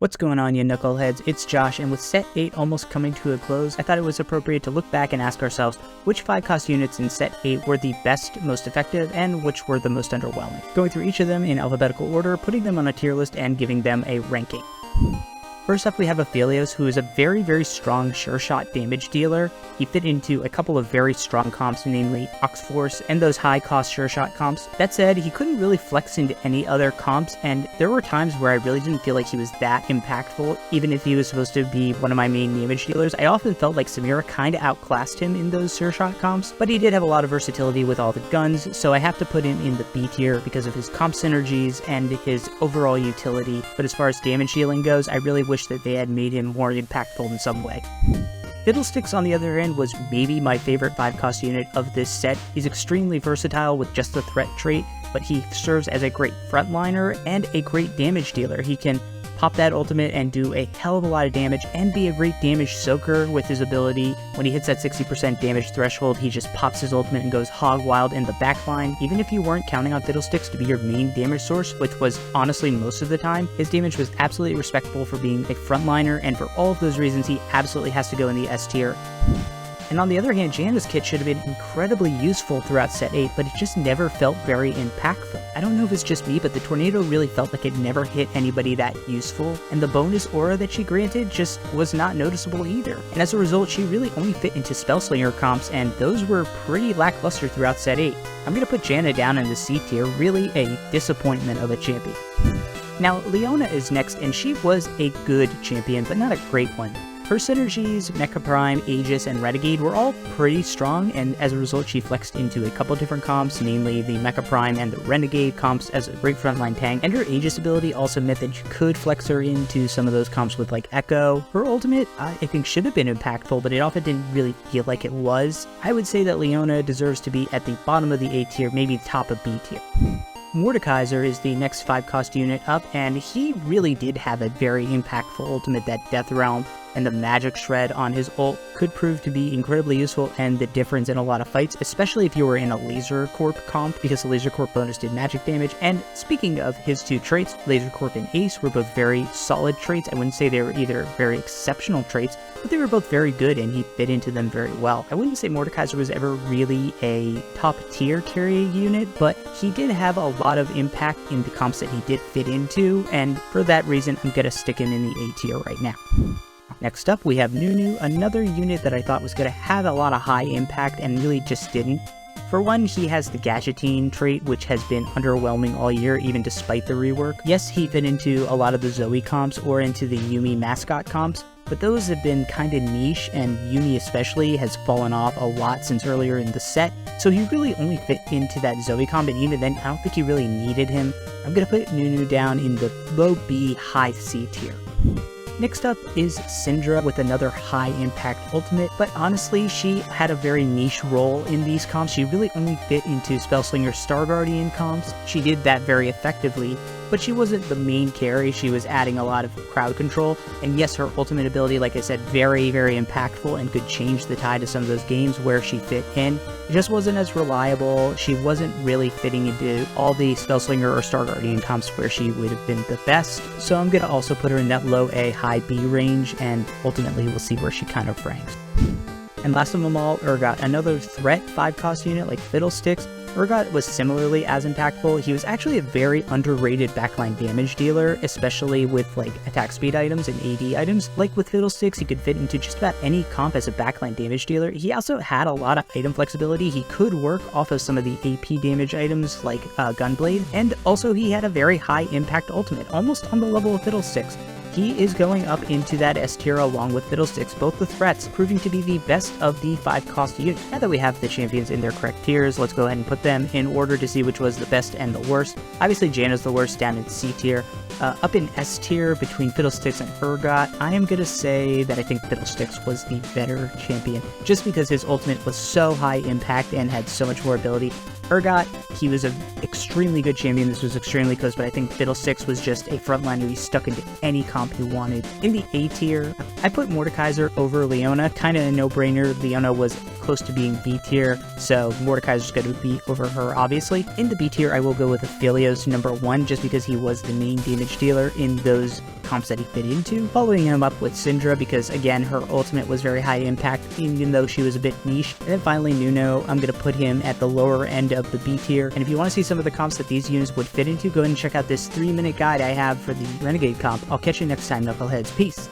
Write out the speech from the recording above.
What's going on, you knuckleheads? It's Josh, and with Set 8 almost coming to a close, I thought it was appropriate to look back and ask ourselves which 5-cost units in Set 8 were the best, most effective, and which were the most underwhelming. Going through each of them in alphabetical order, putting them on a tier list, and giving them a ranking. First up, we have Aphelios, who is a very strong sure-shot damage dealer. He fit into a couple of very strong comps, namely Ox-Force and those high-cost sure-shot comps. That said, he couldn't really flex into any other comps, and there were times where I really didn't feel like he was that impactful, even if he was supposed to be one of my main damage dealers. I often felt like Syndra kinda outclassed him in those sure-shot comps, but he did have a lot of versatility with all the guns, so I have to put him in the B tier because of his comp synergies and his overall utility. But as far as damage dealing goes, I really wish that they had made him more impactful in some way. Fiddlesticks, on the other hand, was maybe my favorite 5-cost unit of this set. He's extremely versatile with just the threat trait, but he serves as a great frontliner and a great damage dealer. He can pop that ultimate and do a hell of a lot of damage and be a great damage soaker with his ability. When he hits that 60% damage threshold, he just pops his ultimate and goes hog wild in the backline. Even if you weren't counting on Fiddlesticks to be your main damage source, which was honestly most of the time, his damage was absolutely respectable for being a frontliner, and for all of those reasons, he absolutely has to go in the S tier. And on the other hand, Janna's kit should have been incredibly useful throughout Set 8, but it just never felt very impactful. I don't know if it's just me, but the tornado really felt like it never hit anybody that useful, and the bonus aura that she granted just was not noticeable either. And as a result, she really only fit into Spellslinger comps, and those were pretty lackluster throughout Set 8. I'm gonna put Janna down in the C tier, really a disappointment of a champion. Now, Leona is next, and she was a good champion, but not a great one. Her synergies, Mecha Prime, Aegis, and Renegade were all pretty strong, and as a result she flexed into a couple different comps, namely the Mecha Prime and the Renegade comps as a great frontline tank, and her Aegis ability also meant that you could flex her into some of those comps with like Echo. Her ultimate, I think, should have been impactful, but it often didn't really feel like it was. I would say that Leona deserves to be at the bottom of the A tier, maybe top of B tier. Mordekaiser is the next 5-cost unit up, and he really did have a very impactful ultimate. That Death Realm and the Magic Shred on his ult could prove to be incredibly useful and the difference in a lot of fights, especially if you were in a Laser Corp comp, because the Laser Corp bonus did magic damage. And speaking of his two traits, Laser Corp and Ace were both very solid traits. I wouldn't say they were either very exceptional traits, but they were both very good and he fit into them very well. I wouldn't say Mordekaiser was ever really a top tier carry unit, but he did have a lot of impact in the comps that he did fit into, and for that reason I'm gonna stick him in the A tier right now. Next up, we have Nunu, another unit that I thought was going to have a lot of high impact and really just didn't. For one, he has the Gadgeting trait, which has been underwhelming all year, even despite the rework. Yes, he fit into a lot of the Zoe comps or into the Yuumi mascot comps, but those have been kinda niche, and Yuumi especially has fallen off a lot since earlier in the set, so he really only fit into that Zoe comp, and even then, I don't think you really needed him. I'm gonna put Nunu down in the low B, high C tier. Next up is Syndra with another high impact ultimate, but honestly she had a very niche role in these comps. She really only fit into Spellslinger Star Guardian comps. She did that very effectively, but she wasn't the main carry. She was adding a lot of crowd control, and yes, her ultimate ability, like I said, very impactful and could change the tide of some of those games where she fit in. It just wasn't as reliable. She wasn't really fitting into all the Spellslinger or Star Guardian comps where she would have been the best, so I'm gonna also put her in that low A, high B range, and ultimately we'll see where she kind of ranks. And last of them all, Urgot, another threat 5-cost unit like Fiddlesticks. Urgot was similarly as impactful. He was actually a very underrated backline damage dealer, especially with like attack speed items and AD items. Like with Fiddlesticks, he could fit into just about any comp as a backline damage dealer. He also had a lot of item flexibility. He could work off of some of the AP damage items like Gunblade, and also he had a very high impact ultimate, almost on the level of Fiddlesticks. He is going up into that S tier along with Fiddlesticks, both the threats proving to be the best of the 5-cost units. Now that we have the champions in their correct tiers, let's go ahead and put them in order to see which was the best and the worst. Obviously Janna's the worst, down in C tier. Up in S tier between Fiddlesticks and Ergot, I am gonna say that I think Fiddlesticks was the better champion, just because his ultimate was so high impact and had so much more ability. Ergot, he was an extremely good champion. This was extremely close, but I think Fiddlesticks was just a frontliner he stuck into any comp he wanted. In the A tier, I put Mordekaiser over Leona, kind of a no-brainer. Leona was close to being B tier, so Mordekaiser's going to be over her, obviously. In the B tier, I will go with Aphelios number 1, just because he was the main damage dealer in those comps that he fit into, following him up with Syndra because, again, her ultimate was very high impact, even though she was a bit niche. And then finally, Nunu, I'm going to put him at the lower end of the B tier. And if you want to see some of the comps that these units would fit into, go ahead and check out this 3-minute guide I have for the Renegade comp. I'll catch you next time, Knuckleheads. Peace!